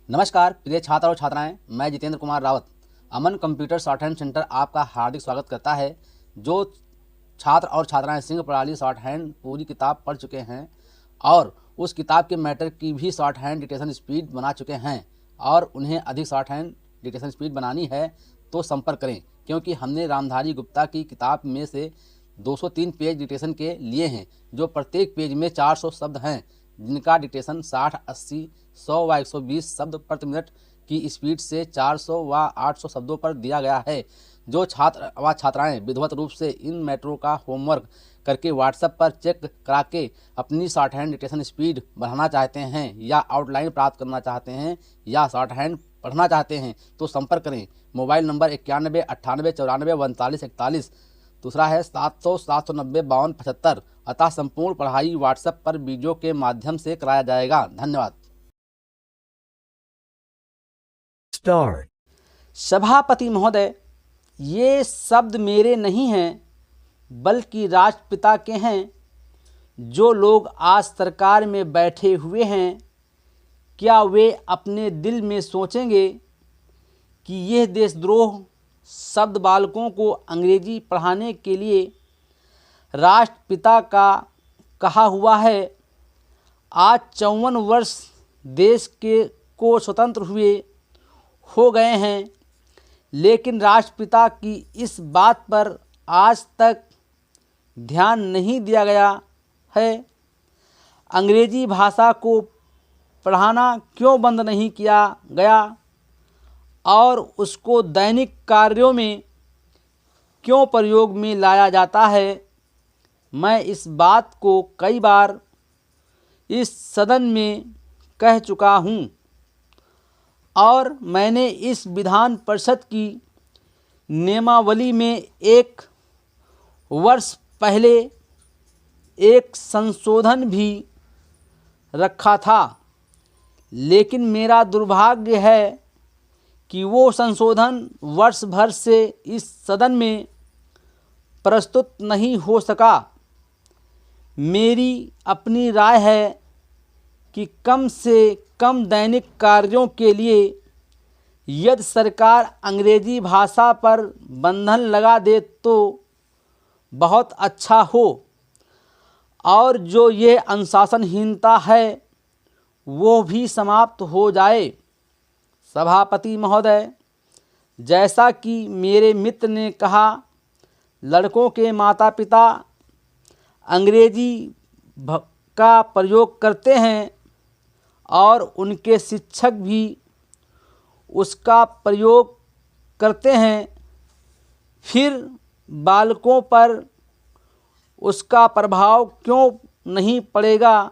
नमस्कार प्रिय छात्र और छात्राएं, मैं जितेंद्र कुमार रावत अमन कंप्यूटर शॉर्ट हैंड सेंटर आपका हार्दिक स्वागत करता है। जो छात्र और छात्राएं सिंह प्रणाली शॉर्ट हैंड पूरी किताब पढ़ चुके हैं और उस किताब के मैटर की भी शॉर्ट हैंड डिक्टेशन स्पीड बना चुके हैं और उन्हें अधिक शॉर्ट हैंड डिक्टेशन स्पीड बनानी है तो संपर्क करें, क्योंकि हमने रामधारी गुप्ता की किताब में से 203 पेज डिक्टेशन के लिए हैं, जो प्रत्येक पेज में 400 शब्द हैं, जिनका डिक्टेशन 60, 80, 100 व 120 शब्द प्रति मिनट की स्पीड से 400 व 800 शब्दों पर दिया गया है। जो छात्र व छात्राएं विधिवत रूप से इन मैटरों का होमवर्क करके व्हाट्सएप पर चेक करा के अपनी शॉर्ट हैंड डिक्टेशन स्पीड बढ़ाना चाहते हैं या आउटलाइन प्राप्त करना चाहते हैं या शॉर्ट हैंड पढ़ना चाहते हैं तो संपर्क करें। मोबाइल नंबर 91 98 94 39 41, दूसरा है 700 790 52 75। अतः संपूर्ण पढ़ाई व्हाट्सएप पर वीडियो के माध्यम से कराया जाएगा। धन्यवाद। Start. सभापति महोदय, ये शब्द मेरे नहीं हैं बल्कि राष्ट्रपिता के हैं। जो लोग आज सरकार में बैठे हुए हैं, क्या वे अपने दिल में सोचेंगे कि यह देशद्रोह शब्द बालकों को अंग्रेजी पढ़ाने के लिए राष्ट्रपिता का कहा हुआ है। आज 54 वर्ष देश के को स्वतंत्र हुए हो गए हैं, लेकिन राष्ट्रपिता की इस बात पर आज तक ध्यान नहीं दिया गया है। अंग्रेजी भाषा को पढ़ाना क्यों बंद नहीं किया गया और उसको दैनिक कार्यों में क्यों प्रयोग में लाया जाता है। मैं इस बात को कई बार इस सदन में कह चुका हूँ और मैंने इस विधान परिषद की नियमावली में एक वर्ष पहले एक संशोधन भी रखा था, लेकिन मेरा दुर्भाग्य है कि वो संशोधन वर्ष भर से इस सदन में प्रस्तुत नहीं हो सका। मेरी अपनी राय है कि कम से कम दैनिक कार्यों के लिए यदि सरकार अंग्रेजी भाषा पर बंधन लगा दे तो बहुत अच्छा हो और जो ये अनुशासनहीनता है वो भी समाप्त हो जाए। सभापति महोदय, जैसा कि मेरे मित्र ने कहा, लड़कों के माता पिता अंग्रेजी का प्रयोग करते हैं और उनके शिक्षक भी उसका प्रयोग करते हैं, फिर बालकों पर उसका प्रभाव क्यों नहीं पड़ेगा।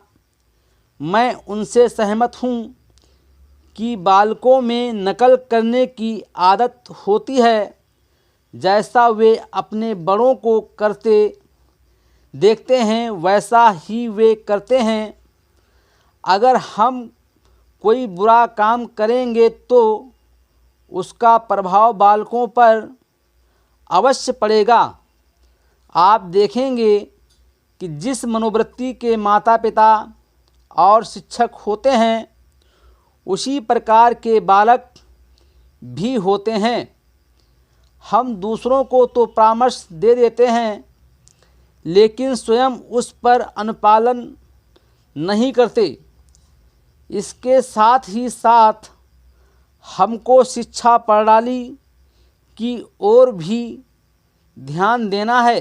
मैं उनसे सहमत हूँ कि बालकों में नकल करने की आदत होती है, जैसा वे अपने बड़ों को करते देखते हैं वैसा ही वे करते हैं। अगर हम कोई बुरा काम करेंगे तो उसका प्रभाव बालकों पर अवश्य पड़ेगा। आप देखेंगे कि जिस मनोवृत्ति के माता पिता और शिक्षक होते हैं, उसी प्रकार के बालक भी होते हैं। हम दूसरों को तो परामर्श दे देते हैं, लेकिन स्वयं उस पर अनुपालन नहीं करते। इसके साथ ही साथ हमको शिक्षा प्रणाली की ओर भी ध्यान देना है।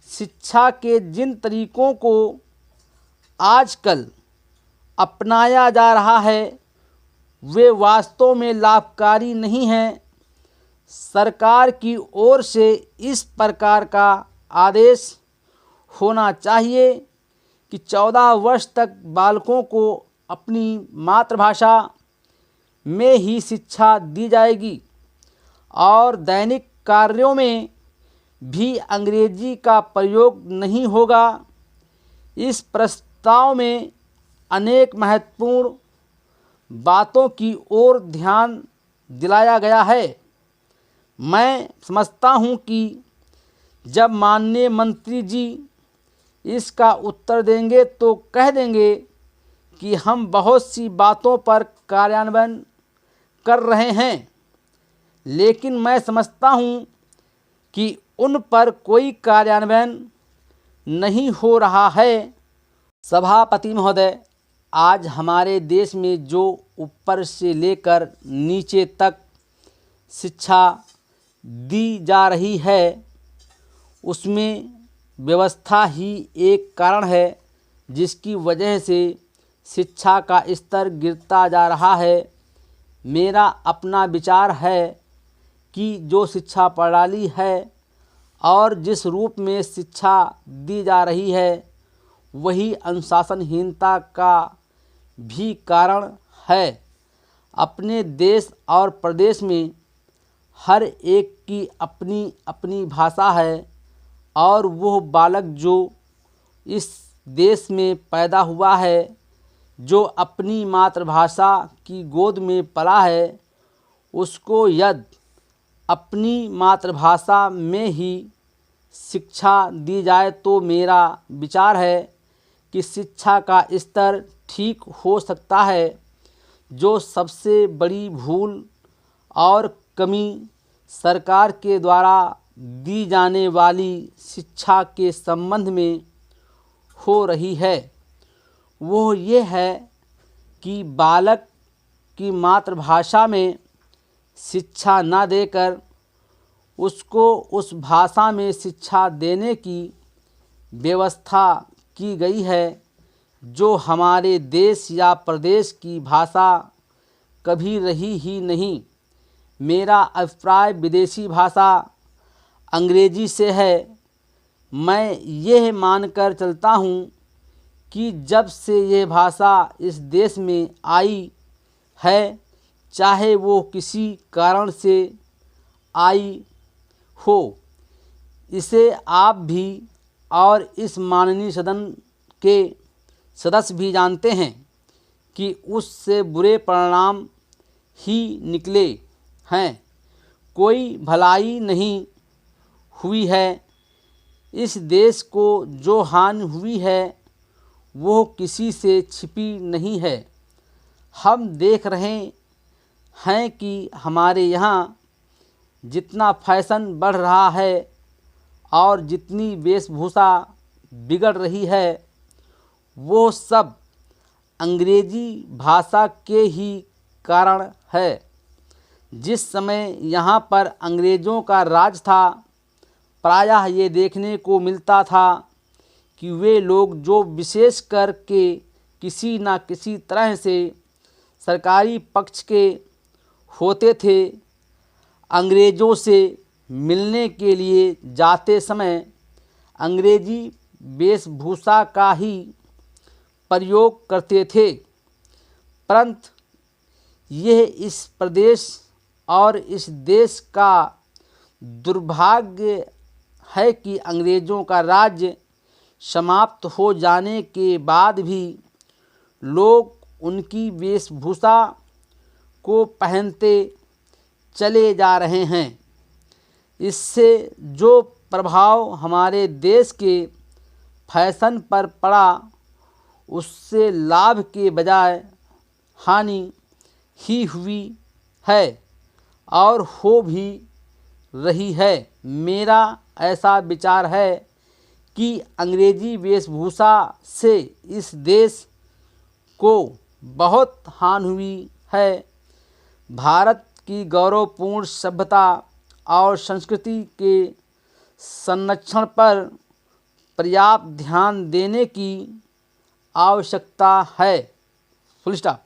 शिक्षा के जिन तरीकों को आजकल अपनाया जा रहा है वे वास्तव में लाभकारी नहीं हैं। सरकार की ओर से इस प्रकार का आदेश होना चाहिए कि 14 वर्ष तक बालकों को अपनी मातृभाषा में ही शिक्षा दी जाएगी और दैनिक कार्यों में भी अंग्रेजी का प्रयोग नहीं होगा। इस प्रस्ताव में अनेक महत्वपूर्ण बातों की ओर ध्यान दिलाया गया है। मैं समझता हूँ कि जब माननीय मंत्री जी इसका उत्तर देंगे तो कह देंगे कि हम बहुत सी बातों पर कार्यान्वयन कर रहे हैं, लेकिन मैं समझता हूँ कि उन पर कोई कार्यान्वयन नहीं हो रहा है। सभापति महोदय, आज हमारे देश में जो ऊपर से लेकर नीचे तक शिक्षा दी जा रही है, उसमें व्यवस्था ही एक कारण है जिसकी वजह से शिक्षा का स्तर गिरता जा रहा है। मेरा अपना विचार है कि जो शिक्षा प्रणाली है और जिस रूप में शिक्षा दी जा रही है, वही अनुशासनहीनता का भी कारण है। अपने देश और प्रदेश में हर एक की अपनी अपनी भाषा है और वह बालक जो इस देश में पैदा हुआ है, जो अपनी मातृभाषा की गोद में पला है, उसको यदि अपनी मातृभाषा में ही शिक्षा दी जाए तो मेरा विचार है कि शिक्षा का स्तर ठीक हो सकता है। जो सबसे बड़ी भूल और कमी सरकार के द्वारा दी जाने वाली शिक्षा के संबंध में हो रही है, वो ये है कि बालक की मातृभाषा में शिक्षा न देकर उसको उस भाषा में शिक्षा देने की व्यवस्था की गई है, जो हमारे देश या प्रदेश की भाषा कभी रही ही नहीं। मेरा अभिप्राय विदेशी भाषा अंग्रेजी से है। मैं यह मानकर चलता हूँ कि जब से यह भाषा इस देश में आई है, चाहे वो किसी कारण से आई हो, इसे आप भी और इस माननीय सदन के सदस्य भी जानते हैं कि उससे बुरे परिणाम ही निकले हैं। कोई भलाई नहीं हुई है। इस देश को जो हानि हुई है वो किसी से छिपी नहीं है। हम देख रहे हैं कि हमारे यहाँ जितना फैशन बढ़ रहा है और जितनी वेशभूषा बिगड़ रही है, वो सब अंग्रेजी भाषा के ही कारण है। जिस समय यहाँ पर अंग्रेज़ों का राज था, प्रायः ये देखने को मिलता था कि वे लोग जो विशेष करके किसी न किसी तरह से सरकारी पक्ष के होते थे, अंग्रेज़ों से मिलने के लिए जाते समय अंग्रेजी वेशभूषा का ही प्रयोग करते थे। परंतु यह इस प्रदेश और इस देश का दुर्भाग्य है कि अंग्रेज़ों का राज्य समाप्त हो जाने के बाद भी लोग उनकी वेशभूषा को पहनते चले जा रहे हैं। इससे जो प्रभाव हमारे देश के फैशन पर पड़ा, उससे लाभ के बजाय हानि ही हुई है और हो भी रही है। मेरा ऐसा विचार है कि अंग्रेजी वेशभूषा से इस देश को बहुत हानि हुई है। भारत की गौरवपूर्ण सभ्यता और संस्कृति के संरक्षण पर पर्याप्त ध्यान देने की आवश्यकता है। Full stop.